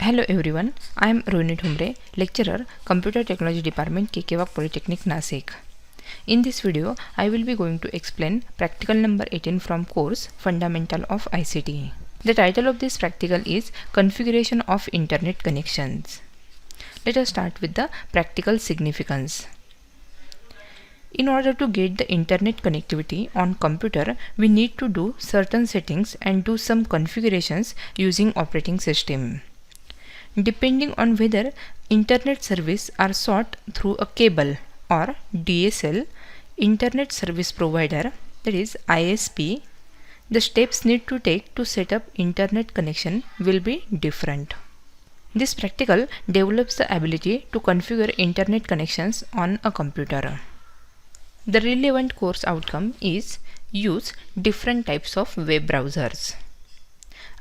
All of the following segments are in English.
Hello everyone, I am Rohini Dhumre, lecturer, Computer Technology Department, Kekewa Polytechnic, Nasik. In this video, I will be going to explain practical number 18 from course Fundamental of ICT. The title of this practical is Configuration of Internet Connections. Let us start with the practical significance. In order to get the internet connectivity on computer, we need to do certain settings and do some configurations using operating system. Depending on whether internet service are sought through a cable or DSL, internet service provider, that is ISP, the steps need to take to set up internet connection will be different. This practical develops the ability to configure internet connections on a computer. The relevant course outcome is use different types of web browsers.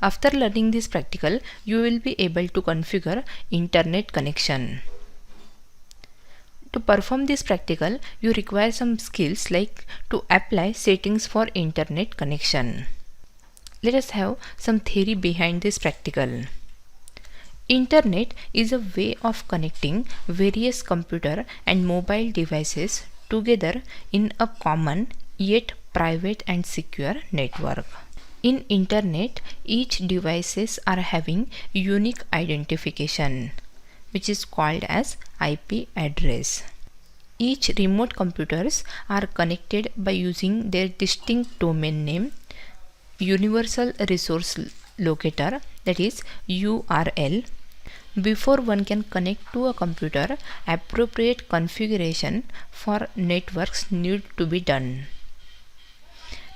After learning this practical, you will be able to configure internet connection. To perform this practical, you require some skills like to apply settings for internet connection. Let us have some theory behind this practical. Internet is a way of connecting various computer and mobile devices together in a common yet private and secure network. In internet, each devices are having unique identification, which is called as IP address. Each remote computers are connected by using their distinct domain name, Universal Resource Locator, that is URL. Before one can connect to a computer, appropriate configuration for networks need to be done.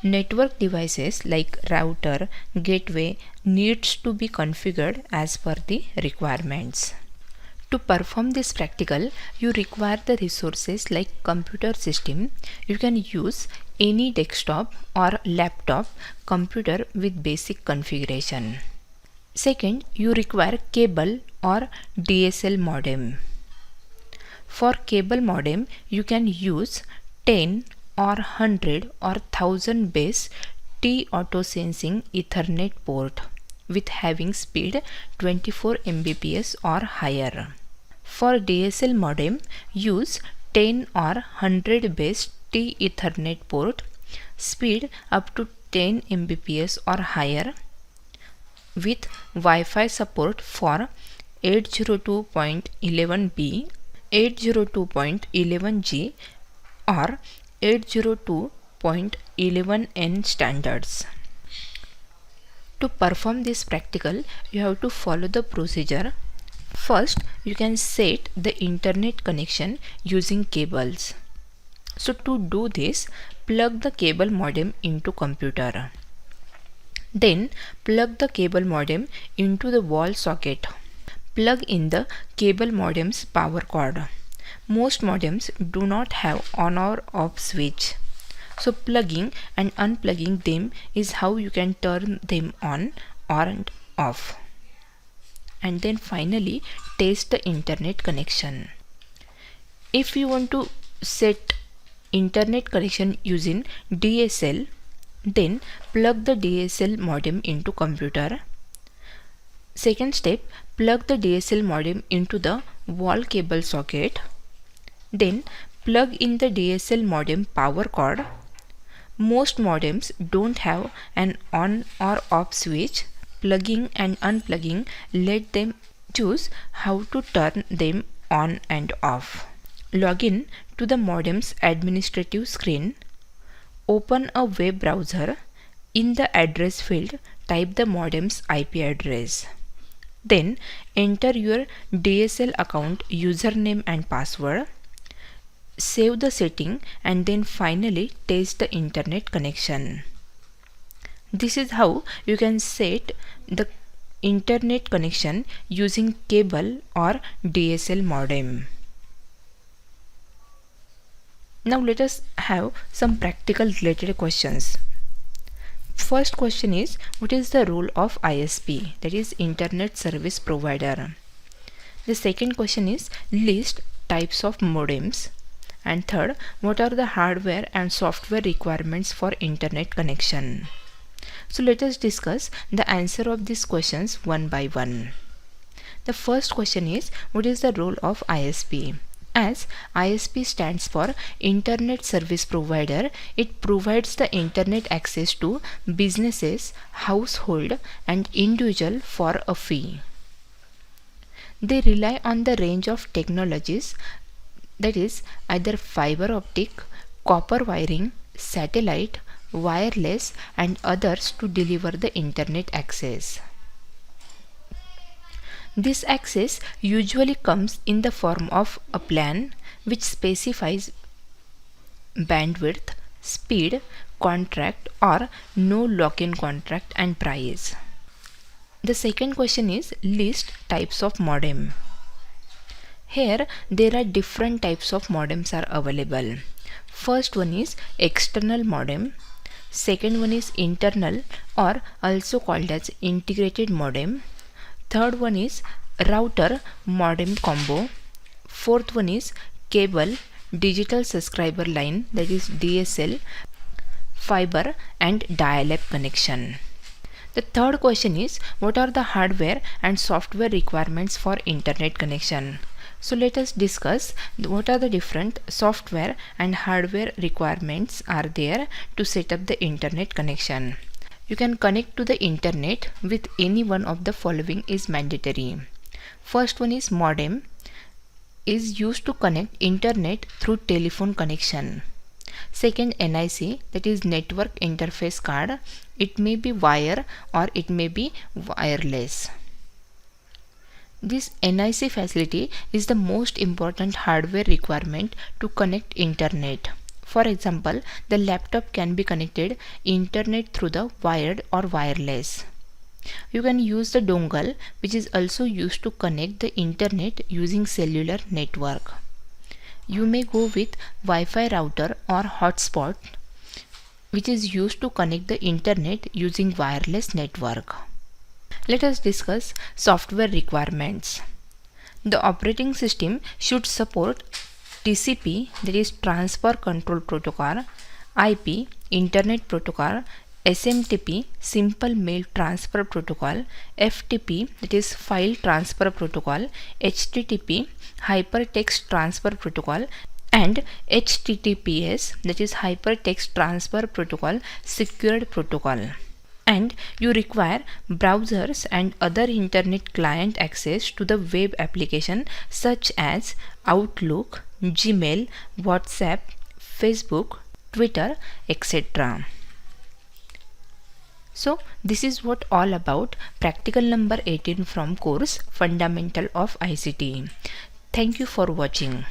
Network devices like router, gateway needs to be configured as per the requirements. To perform this practical, you require the resources like computer system. You can use any desktop or laptop computer with basic configuration. Second, you require cable or DSL modem. For cable modem, you can use 10 or 100 or 1000 base T auto sensing Ethernet port with having speed 24 Mbps or higher. For DSL modem, use 10 or 100 base T Ethernet port, speed up to 10 Mbps or higher, with Wi-Fi support for 802.11b, 802.11g or 802.11n standards. To perform this practical, you have to follow the procedure. First, you can set the internet connection using cables. So to do this, plug the cable modem into computer. Then plug the cable modem into the wall socket. Plug in the cable modem's power cord. Most modems do not have on or off switch. So plugging and unplugging them is how you can turn them on or off. And then finally test the internet connection. If you want to set internet connection using DSL, then plug the DSL modem into computer. Second step, plug the DSL modem into the wall cable socket. Then plug in the DSL modem power cord. Most modems don't have an on or off switch. Plugging and unplugging, let them choose how to turn them on and off. Log in to the modem's administrative screen. Open a web browser. In the address field, type the modem's IP address. Then enter your DSL account username and password. Save the setting and then finally test the internet connection. This is how you can set the internet connection using cable or DSL modem. Now let us have some practical related questions. First question is, what is the role of ISP, that is Internet Service Provider? The second question is, list types of modems. And third, what are the hardware and software requirements for internet connection? So let us discuss the answer of these questions one by one. The first question is, what is the role of ISP? As ISP stands for Internet Service Provider, it provides the internet access to businesses, household and individual for a fee. They rely on the range of technologies, that is either fiber optic, copper wiring, satellite, wireless and others to deliver the internet access. This access usually comes in the form of a plan which specifies bandwidth, speed, contract or no lock-in contract and price. The second question is, list types of modem. Here there are different types of modems are available. First one is external modem. Second one is internal or also called as integrated modem. Third one is router modem combo. Fourth one is cable digital subscriber line, that is DSL, fiber and dial-up connection. The third question is, what are the hardware and software requirements for internet connection? So let us discuss what are the different software and hardware requirements are there to set up the internet connection. You can connect to the internet with any one of the following is mandatory. First one is modem, is used to connect internet through telephone connection. Second, NIC, that is network interface card. It may be wire or it may be wireless. This NIC facility is the most important hardware requirement to connect internet. For example, the laptop can be connected internet through the wired or wireless. You can use the dongle, which is also used to connect the internet using cellular network. You may go with Wi-Fi router or hotspot, which is used to connect the internet using wireless network. Let us discuss software requirements. The operating system should support TCP, that is Transfer Control Protocol, IP, Internet Protocol, SMTP, Simple Mail Transfer Protocol, FTP, that is File Transfer Protocol, HTTP, Hypertext Transfer Protocol, and HTTPS, that is Hypertext Transfer Protocol Secured Protocol. And you require browsers and other internet client access to the web application such as Outlook, Gmail, WhatsApp, Facebook, Twitter, etc. So this is what all about practical number 18 from course Fundamental of ICT. Thank you for watching.